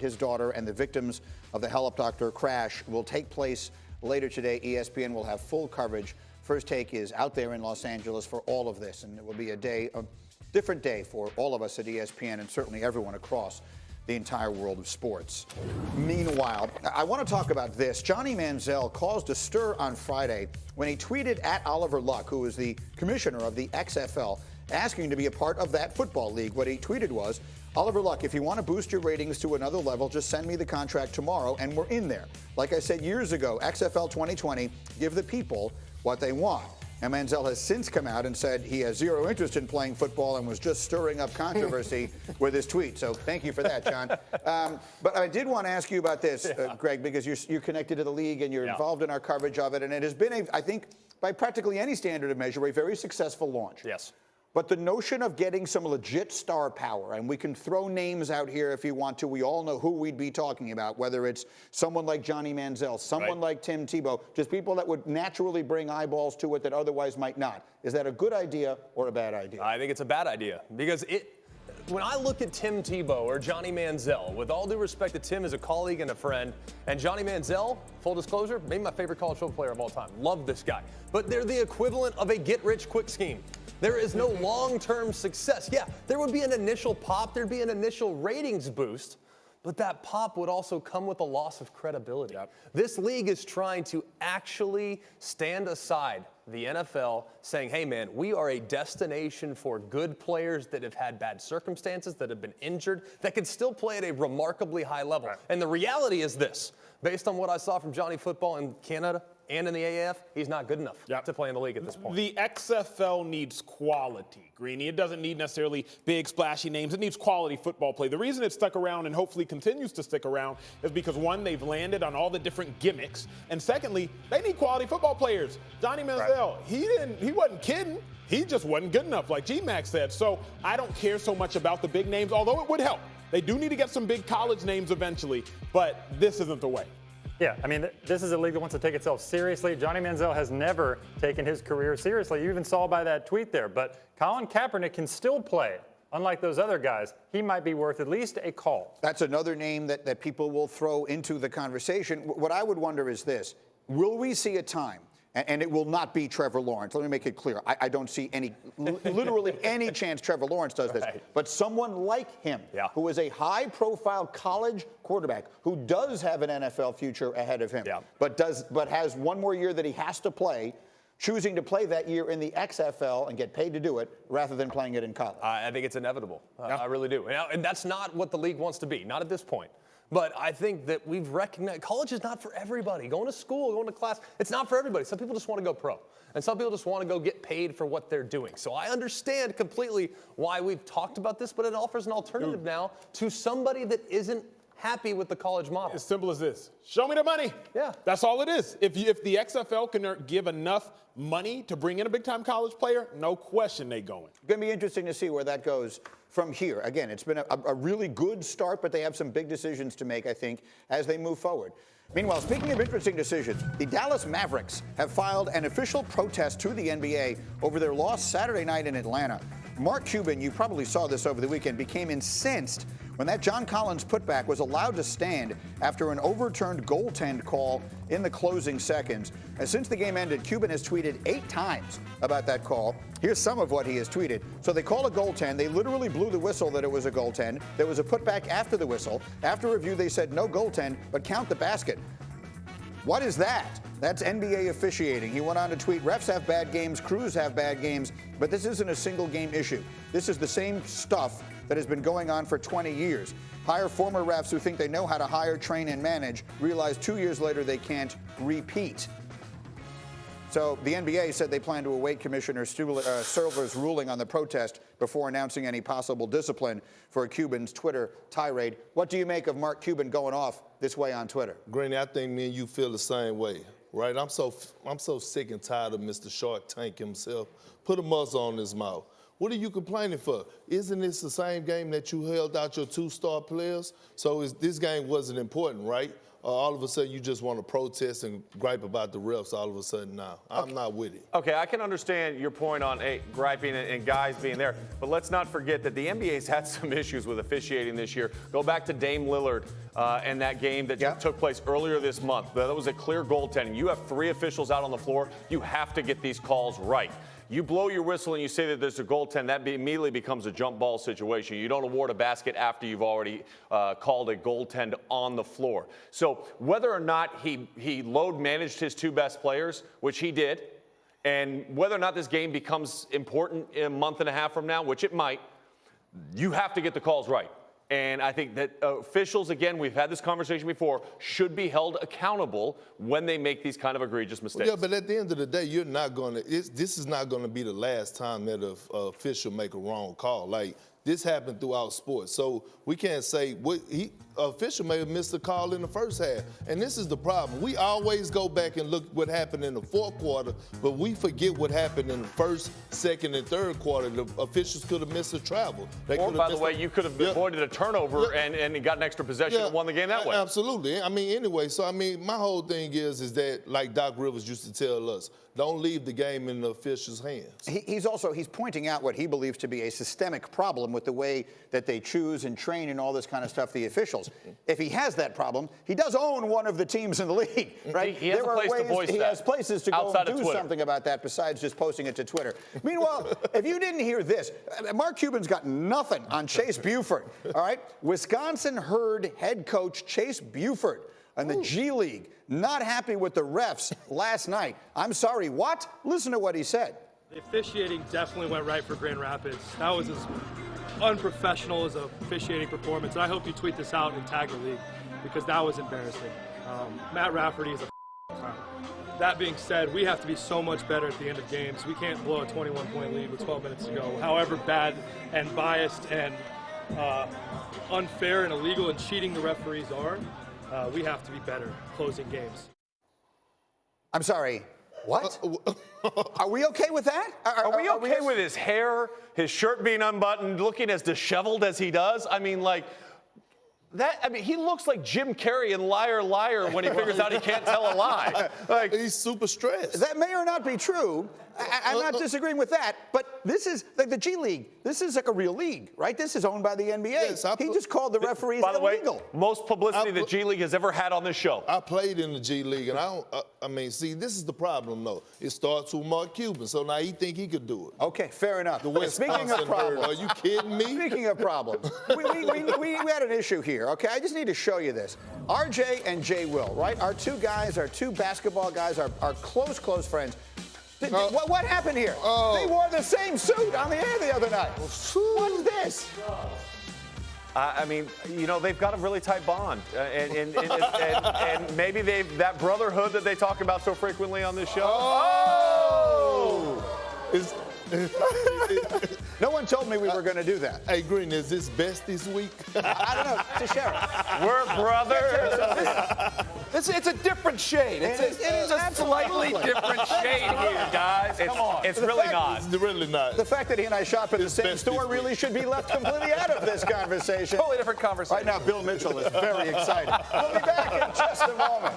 his daughter and the victims of the helicopter crash will take place later today. ESPN will have full coverage. First Take is out there in Los Angeles for all of this, and it will be a different day for all of us at ESPN and certainly everyone across the entire world of sports. Meanwhile, I want to talk about this. Johnny Manziel caused a stir on Friday when he tweeted at Oliver Luck, who is the commissioner of the XFL, asking to be a part of that football league. What he tweeted was, Oliver Luck, if you want to boost your ratings to another level, just send me the contract tomorrow and we're in there. Like I said years ago, XFL 2020, give the people what they want. And Manziel has since come out and said he has zero interest in playing football and was just stirring up controversy with his tweet. So thank you for that, John. But I did want to ask you about this, Greg, because you're connected to the league and you're involved in our coverage of it. And it has been, I think, by practically any standard of measure, a very successful launch. Yes. But the notion of getting some legit star power, and we can throw names out here if you want to. We all know who we'd be talking about, whether it's someone like Johnny Manziel, someone like Tim Tebow, just people that would naturally bring eyeballs to it that otherwise might not. Is that a good idea or a bad idea? I think it's a bad idea because when I look at Tim Tebow or Johnny Manziel, with all due respect to Tim as a colleague and a friend, and Johnny Manziel, full disclosure, maybe my favorite college football player of all time. Love this guy. But they're the equivalent of a get-rich-quick scheme. There is no long-term success. Yeah, there would be an initial pop, there'd be an initial ratings boost, but that pop would also come with a loss of credibility. Yep. This league is trying to actually stand aside the NFL, saying, hey man, we are a destination for good players that have had bad circumstances, that have been injured, that can still play at a remarkably high level. Right. And the reality is this, based on what I saw from Johnny Football in Canada and in the AAF, he's not good enough to play in the league at this point. The XFL needs quality, Greeny. It doesn't need necessarily big, splashy names. It needs quality football play. The reason it's stuck around and hopefully continues to stick around is because, one, they've landed on all the different gimmicks, and secondly, they need quality football players. Johnny Manziel, he wasn't kidding. He just wasn't good enough, like G-Max said. So I don't care so much about the big names, although it would help. They do need to get some big college names eventually, but this isn't the way. Yeah, I mean, this is a league that wants to take itself seriously. Johnny Manziel has never taken his career seriously. You even saw by that tweet there. But Colin Kaepernick can still play. Unlike those other guys, he might be worth at least a call. That's another name that people will throw into the conversation. What I would wonder is this. Will we see a time, and it will not be Trevor Lawrence. Let me make it clear. I don't see literally any chance Trevor Lawrence does this. But someone like him, who is a high-profile college quarterback, who does have an NFL future ahead of him, but has one more year that he has to play, choosing to play that year in the XFL and get paid to do it rather than playing it in college. I think it's inevitable. I really do. And that's not what the league wants to be, not at this point. But I think that we've recognized college is not for everybody. Going to school, going to class, it's not for everybody. Some people just want to go pro. And some people just want to go get paid for what they're doing. So I understand completely why we've talked about this, but it offers an alternative now to somebody that isn't happy with the college model. As simple as this. Show me the money. Yeah. That's all it is. If the XFL can give enough money to bring in a big-time college player, no question they going. Going to be interesting to see where that goes from here. Again, it's been a really good start, but they have some big decisions to make, I think, as they move forward. Meanwhile, speaking of interesting decisions, the Dallas Mavericks have filed an official protest to the NBA over their loss Saturday night in Atlanta. Mark Cuban, you probably saw this over the weekend, became incensed when that John Collins putback was allowed to stand after an overturned goaltend call in the closing seconds. And since the game ended, Cuban has tweeted 8 times about that call. Here's some of what he has tweeted. So they call a goaltend. They literally blew the whistle that it was a goaltend. There was a putback after the whistle. After review, they said no goaltend, but count the basket. What is that? That's NBA officiating. He went on to tweet, refs have bad games, crews have bad games, but this isn't a single game issue. This is the same stuff that has been going on for 20 years. Hire former refs who think they know how to hire, train, and manage, realize 2 years later they can't repeat. So the NBA said they plan to await Commissioner Silver's ruling on the protest before announcing any possible discipline for Cuban's Twitter tirade. What do you make of Mark Cuban going off this way on Twitter? Granny, I think me and you feel the same way, right? I'm so sick and tired of Mr. Shark Tank himself. Put a muzzle on his mouth. What are you complaining for? Isn't this the same game that you held out your 2-star players? So this game wasn't important, right? All of a sudden you just want to protest and gripe about the refs all of a sudden now. I'm not with it. Okay, I can understand your point on griping and guys being there, but let's not forget that the NBA's had some issues with officiating this year. Go back to Dame Lillard and that game that took place earlier this month. That was a clear goaltending. You have 3 officials out on the floor. You have to get these calls right. You blow your whistle and you say that there's a goaltend, that immediately becomes a jump ball situation. You don't award a basket after you've already called a goaltend on the floor. So whether or not he load managed his 2 best players, which he did, and whether or not this game becomes important in a month and a half from now, which it might, you have to get the calls right. And I think that officials, again, we've had this conversation before, should be held accountable when they make these kind of egregious mistakes. Yeah, but at the end of the day, you're not going to, this is not going to be the last time that an official make a wrong call. Like, this happened throughout sports. So we can't say official may have missed a call in the first half. And this is the problem. We always go back and look what happened in the 4th quarter, but we forget what happened in the 1st, 2nd, and 3rd quarter. The officials could have missed a travel. Or, by the way, you could have avoided a turnover and got an extra possession and won the game that way. Absolutely. I mean, anyway, so, I mean, my whole thing is that, like Doc Rivers used to tell us, don't leave the game in the officials' hands. He's pointing out what he believes to be a systemic problem with the way that they choose and train and all this kind of stuff, the officials. If he has that problem, he does own one of the teams in the league, right? He has a place to voice that. He has places to go and do Twitter. something about that besides just posting it to Twitter. Meanwhile, if you didn't hear this, Mark Cuban's got nothing on Chase Buford, all right? Wisconsin Herd head coach Chase Buford and the G League not happy with the refs last night. I'm sorry, what? Listen to what he said. The officiating definitely went right for Grand Rapids. That was as unprofessional as a officiating performance. And I hope you tweet this out and tag the league because that was embarrassing. Matt Rafferty is a clown. That being said, we have to be so much better at the end of games. We can't blow a 21-point lead with 12 minutes to go. However bad and biased and unfair and illegal and cheating the referees are, we have to be better closing games. I'm sorry, what? Are we okay with that? Are we okay with his hair, his shirt being unbuttoned, looking as disheveled as he does? I mean, like, that, I mean, he looks like Jim Carrey in Liar Liar when he figures out he can't tell a lie. Like, he's super stressed. That may or not be true. I'm not disagreeing with that, but this is like the G League. This is like a real league, right? This is owned by the NBA. Yes, he just called the referees By the illegal. way, most publicity the G League has ever had on this show. I played in the G League, and I mean, see, this is the problem, though. It starts with Mark Cuban, so now he think he could do it. Okay, fair enough. Speaking of problems, are you kidding me? Speaking of problems, we had an issue here, okay? I just need to show you this. RJ and J. Will, right? Our 2 guys, our 2 basketball guys, our close friends. What happened here? They wore the same suit on the air the other night. What's this? I mean, you know, they've got a really tight bond, and maybe that brotherhood that they talk about so frequently on this show. No one told me we were going to do that. Hey, Green, is this best this week? I don't know. To share. We're brothers. It's a different shade. It's a slightly different shade here, guys. Come on. It's really not. It's really not. The fact that he and I shop at the same best store this really should be left completely out of this conversation. Totally different conversation. Right now, Bill Mitchell is very excited. We'll be back in just a moment.